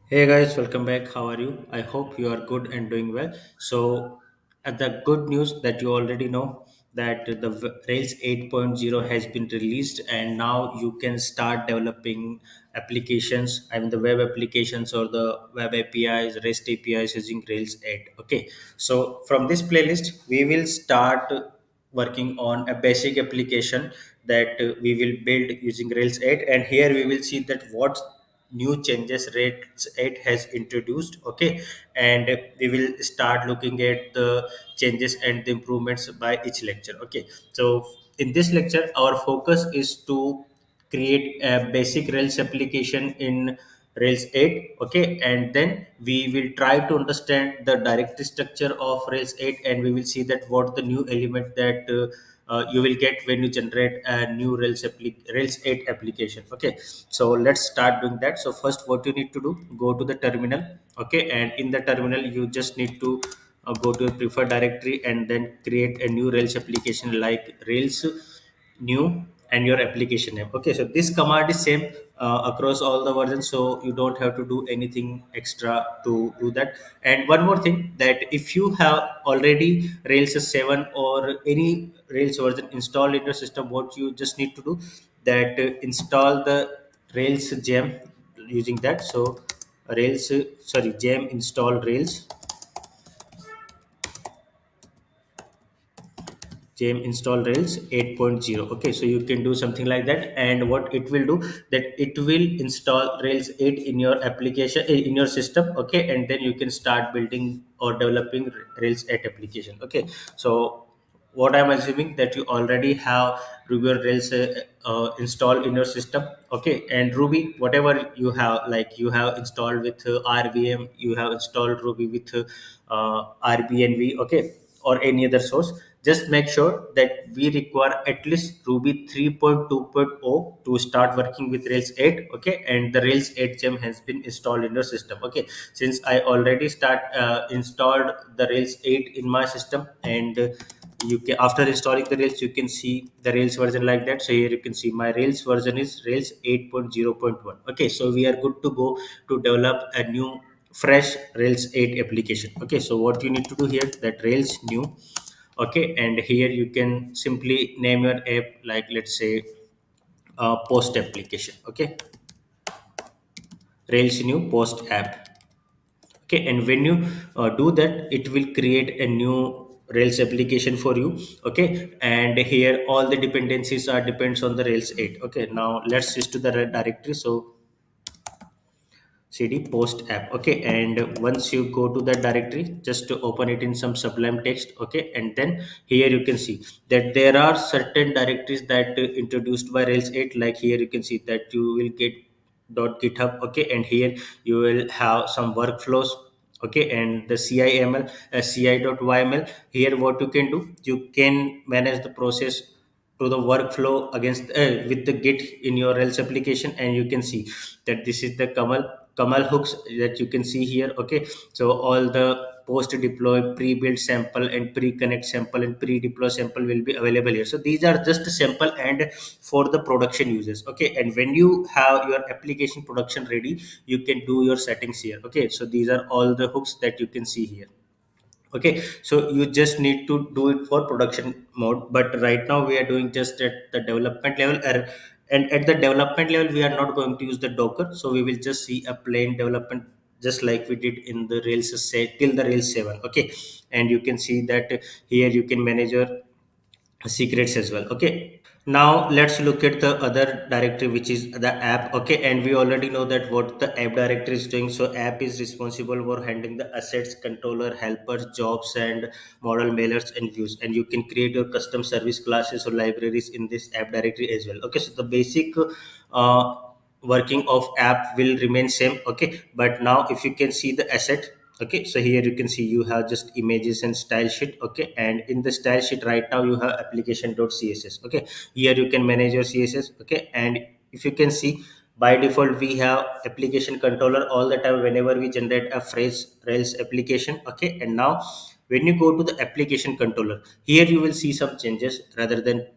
Hey guys, welcome back. How are you? I hope you are good and doing well. So, the good news that you already know that the Rails 8.0 has been released, and now you can start developing applications. I mean, the web applications or the web APIs, REST APIs using Rails 8. Okay, so from this playlist, we will start working on a basic application that we will build using Rails 8, and here we will see that what new changes Rails 8 has introduced. Okay, and we will start looking at the changes and the improvements by each lecture. Okay, so in this lecture our focus is to create a basic Rails application in Rails 8. Okay, and then we will try to understand the directory structure of Rails 8, and we will see that what the new element that you will get when you generate a new Rails 8 application. Okay, so let's start doing that. So first what you need to do, go to the terminal. Okay, and in the terminal you just need to go to your preferred directory and then create a new Rails application like Rails new and your application name. Okay, so this command is same across all the versions, so you don't have to do anything extra to do that. And one more thing, that if you have already Rails 7 or any Rails version installed in your system, what you just need to do, that install the Rails gem using that. So Rails sorry gem install Rails gem install Rails 8.0. Okay, so you can do something like that, and what it will do, that it will install Rails 8 in your application, in your system. Okay, and then you can start building or developing Rails 8 application. Okay, so what I'm assuming that you already have Ruby on Rails installed in your system. Okay, and Ruby, whatever you have, like you have installed with RVM, you have installed Ruby with RBNV. Okay, or any other source, just make sure that we require at least Ruby 3.2.0 to start working with Rails 8. Okay, and the Rails 8 gem has been installed in your system. Okay, since I already start installed the Rails 8 in my system, and you can, after installing the Rails, you can see the Rails version like that. So here you can see my Rails version is Rails 8.0.1. Okay, so we are good to go to develop a new fresh Rails 8 application. Okay, so what you need to do here, that Rails new. Okay, and here you can simply name your app like, let's say, post application. Okay, Rails new post app. Okay, and when you do that, it will create a new Rails application for you. Okay, and here all the dependencies are depends on the Rails 8. Okay, now let's switch to the directory. So cd post app. Okay, and once you go to that directory, just to open it in some sublime text. Okay, and then here you can see that there are certain directories that introduced by Rails 8. Like here you can see that you will get .github. Okay, and here you will have some workflows. Okay, and the ciml ci.yml. Here what you can do, you can manage the process to the workflow against with the git in your Rails application, and you can see that this is the kamal hooks that you can see here. Okay, so all the post deploy, pre-build sample, and pre-connect sample, and pre-deploy sample will be available here. So these are just a sample and for the production users. Okay, and when you have your application production ready, you can do your settings here. Okay, so these are all the hooks that you can see here. Okay, so you just need to do it for production mode, but right now we are doing just at the development level, and at the development level we are not going to use the Docker, so we will just see a plain development, just like we did in the Rails say till the Rails 7. Okay, and you can see that here you can manage your secrets as well. Okay, now let's look at the other directory, which is the app. Okay, and we already know that what the app directory is doing. So app is responsible for handling the assets, controller, helpers, jobs, and model mailers and views. And you can create your custom service classes or libraries in this app directory as well. Okay, so the basic uh, working of app will remain same. Okay, but now if you can see the asset. Okay, so here you can see you have just images and style sheet. Okay, and in the style sheet right now you have application.css. Okay, here you can manage your css. Okay, and if you can see, by default we have application controller all the time whenever we generate a phrase Rails application. Okay, and now when you go to the application controller, here you will see some changes rather than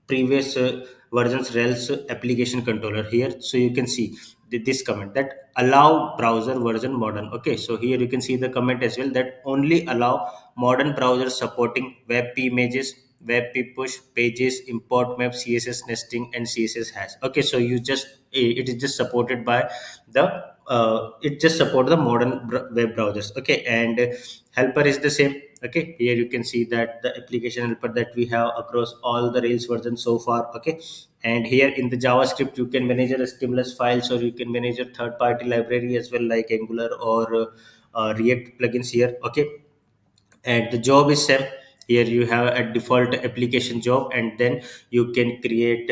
previous versions Rails application controller here. So you can see this comment that allow browser version modern. Okay, so here you can see the comment as well, that only allow modern browsers supporting WebP images, WebP push pages, import map, CSS nesting, and CSS hash. Okay, so you just it is just supported by the it just support the modern web browsers. Okay, and helper is the same. Okay, here you can see that the application helper that we have across all the Rails versions so far. Okay, and here in the JavaScript you can manage your stimulus files, or you can manage your third party library as well, like Angular or React plugins here. Okay, and the job is same. Here you have a default application job, and then you can create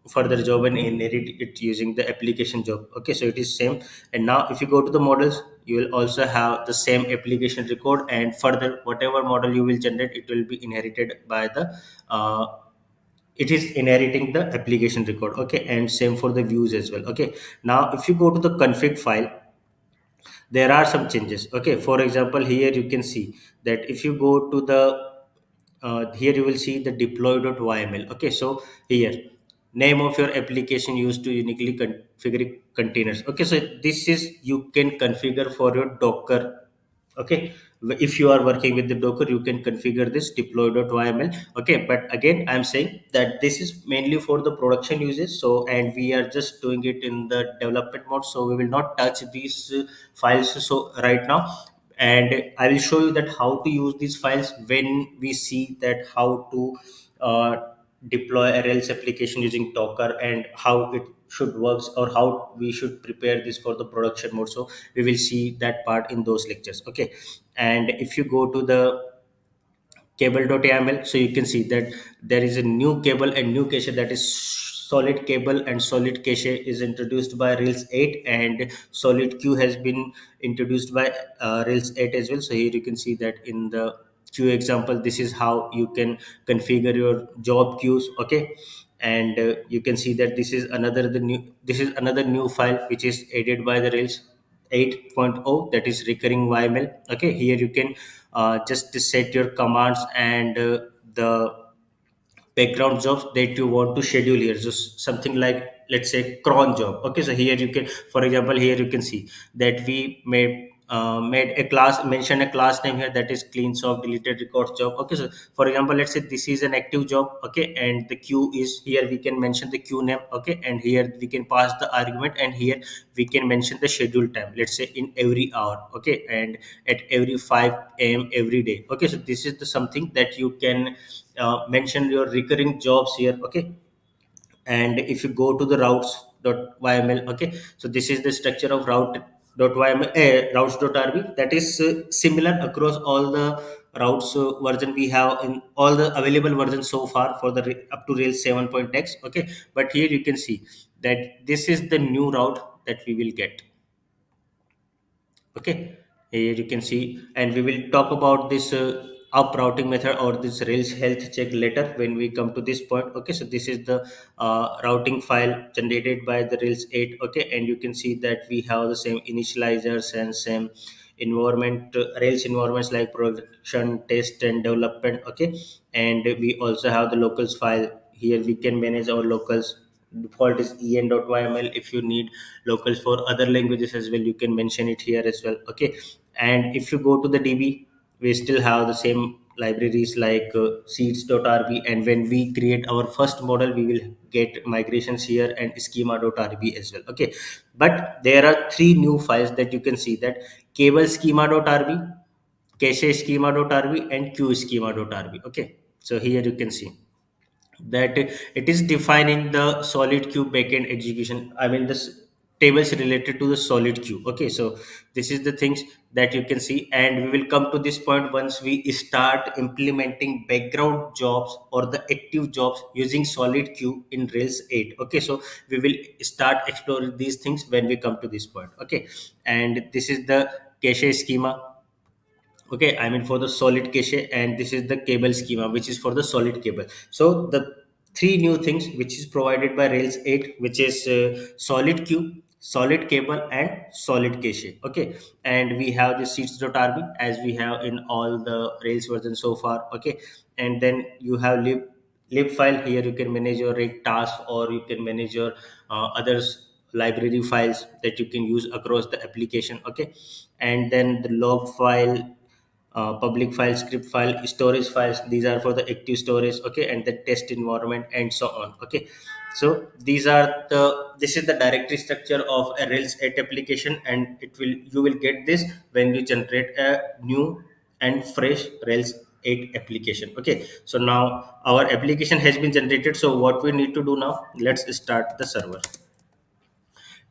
further job and inherit it using the application job. Okay, so it is same. And now if you go to the models, you will also have the same application record, and further whatever model you will generate, it will be inherited by the uh, it is inheriting the application record. Okay, and same for the views as well. Okay, now if you go to the config file, there are some changes. Okay, for example, here you can see that if you go to the here you will see the deploy.yml. Okay, so here name of your application used to uniquely configure containers. Okay, so this is you can configure for your Docker. Okay, if you are working with the Docker, you can configure this deploy.yml. Okay, but again I'm saying that this is mainly for the production uses, so and we are just doing it in the development mode, so we will not touch these files so right now. And I will show you that how to use these files when we see that how to uh, deploy a Rails application using Docker, and how it should works, or how we should prepare this for the production mode. So we will see that part in those lectures. Okay, and if you go to the cable.yml, so you can see that there is a new cable and new cache, that is solid cable and solid cache is introduced by Rails 8, and solid queue has been introduced by Rails 8 as well. So here you can see that in the queue example, this is how you can configure your job queues. Okay, and you can see that this is another new file which is added by the Rails 8.0, that is recurring yml. Okay, here you can just set your commands and the background jobs that you want to schedule here, just something like, let's say, cron job. Okay, so here you can, for example, here you can see that we made a class, mention a class name here, that is clean soft deleted records job. Okay, so for example, let's say this is an active job. Okay, and the queue is here, we can mention the queue name. Okay, and here we can pass the argument, and here we can mention the schedule time, let's say in every hour. Okay, and at every 5 a.m. every day. Okay, so this is the something that you can mention your recurring jobs here. Okay, and if you go to the routes.yml. Okay, so this is the structure of route.yml, routes.rb, that is similar across all the routes version we have in all the available versions so far for the up to Rails 7.x. Okay, but here you can see that this is the new route that we will get. Okay, here you can see, and we will talk about this up routing method or this Rails health check later when we come to this point. Okay, so this is the routing file generated by the Rails 8. Okay, and you can see that we have the same initializers and same environment, Rails environments like production, test, and development. Okay, and we also have the locals file. Here we can manage our locals. Default is en.yml. If you need locals for other languages as well, you can mention it here as well. Okay, and if you go to the DB, we still have the same libraries like seeds.rb, and when we create our first model, we will get migrations here and schema.rb as well. Okay, but there are three new files that you can see, that cable schema.rb, cache schema.rb, and queue schema.rb. Okay, so here you can see that it is defining the solid queue backend execution. I mean, this tables related to the solid queue. Okay, so this is the things that you can see, and we will come to this point once we start implementing background jobs or the active jobs using solid queue in Rails 8. Okay, so we will start exploring these things when we come to this point. Okay, and this is the cache schema. Okay, I mean for the solid cache, and this is the cable schema which is for the solid cable. So the three new things which is provided by Rails 8, which is solid queue, solid cable, and solid cache. Okay, and we have the seeds.rb as we have in all the Rails versions so far. Okay, and then you have lib file. Here you can manage your rate task, or you can manage your others library files that you can use across the application. Okay, and then the log file, public file, script file, storage files, these are for the active storage. Okay, and the test environment and so on. Okay, so this is the directory structure of a Rails 8 application, and you will get this when you generate a new and fresh Rails 8 application. Okay, so now our application has been generated. So what we need to do now, let's start the server.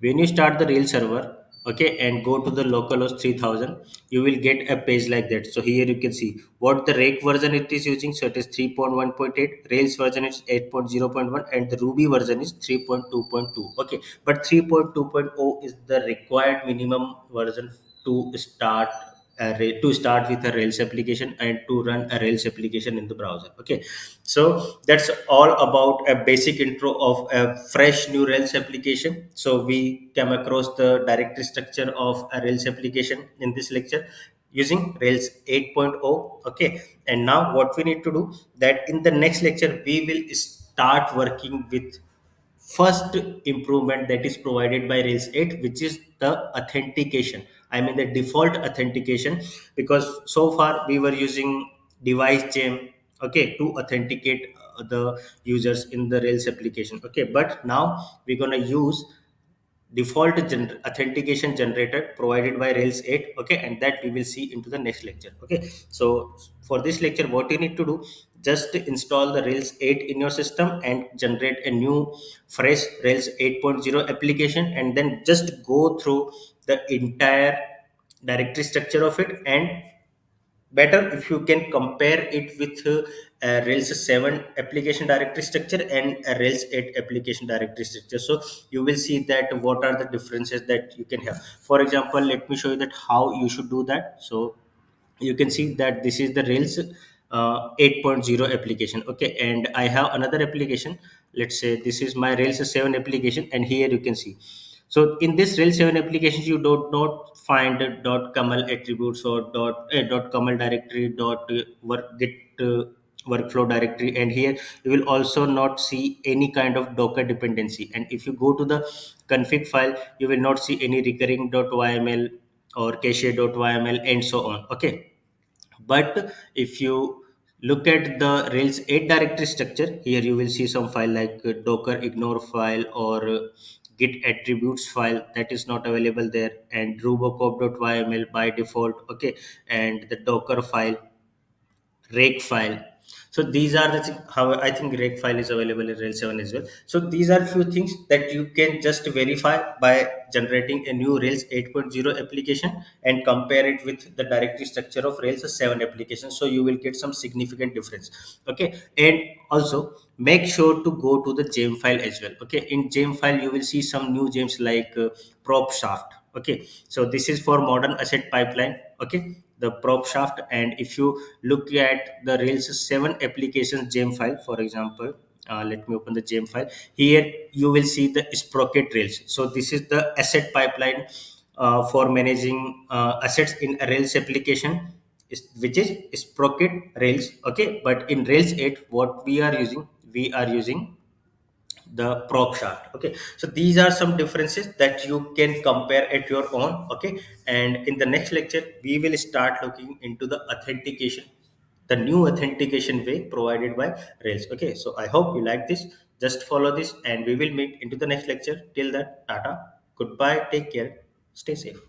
When you start the Rail server, okay, and go to the localhost 3000, you will get a page like that. So here you can see what the rake version it is using. So it is 3.1.8, Rails version is 8.0.1, and the Ruby version is 3.2.2. Okay, but 3.2.0 is the required minimum version to start with a Rails application and to run a Rails application in the browser. Okay, so that's all about a basic intro of a fresh new Rails application. So we came across the directory structure of a Rails application in this lecture using Rails 8.0. Okay, and now what we need to do, that in the next lecture we will start working with first improvement that is provided by Rails 8, which is the authentication. I mean the default authentication, because so far we were using device gem, okay, to authenticate the users in the Rails application. Okay, but now we're gonna use default authentication generator provided by Rails 8. Okay, and that we will see into the next lecture. Okay, so for this lecture what you need to do, just install the Rails 8 in your system and generate a new fresh Rails 8.0 application, and then just go through the entire directory structure of it. And better if you can compare it with a Rails 7 application directory structure and a Rails 8 application directory structure. So you will see that what are the differences that you can have. For example, let me show you that how you should do that. So you can see that this is the Rails 8.0 application. Okay, and I have another application. Let's say this is my Rails 7 application, and here you can see. So in this Rails 7 applications, you do not find .caml attributes or .caml directory, git workflow directory, and here you will also not see any kind of Docker dependency. And if you go to the config file, you will not see any recurring .yml or cache.yml and so on. Okay, but if you look at the Rails 8 directory structure, here you will see some file like Docker ignore file or Git attributes file that is not available there, and rubocop.yml by default. Okay, and the Docker file, rake file. So these are how I think rake file is available in Rails 7 as well. So these are few things that you can just verify by generating a new Rails 8.0 application and compare it with the directory structure of Rails 7 application. So you will get some significant difference. Okay, and also make sure to go to the gem file as well. Okay, in gem file you will see some new gems like prop shaft. Okay, so this is for modern asset pipeline. Okay, the prop shaft. And if you look at the Rails 7 applications gem file, for example, let me open the gem file. Here you will see the sprocket Rails. So this is the asset pipeline for managing assets in a Rails application, which is sprocket Rails. Okay, but in Rails 8 what we are using the prop shaft. Okay, so these are some differences that you can compare at your own. Okay, and in the next lecture we will start looking into the authentication, the new authentication way provided by Rails. Okay, so I hope you like this. Just follow this and we will meet into the next lecture. Till then, tata, goodbye, take care, stay safe.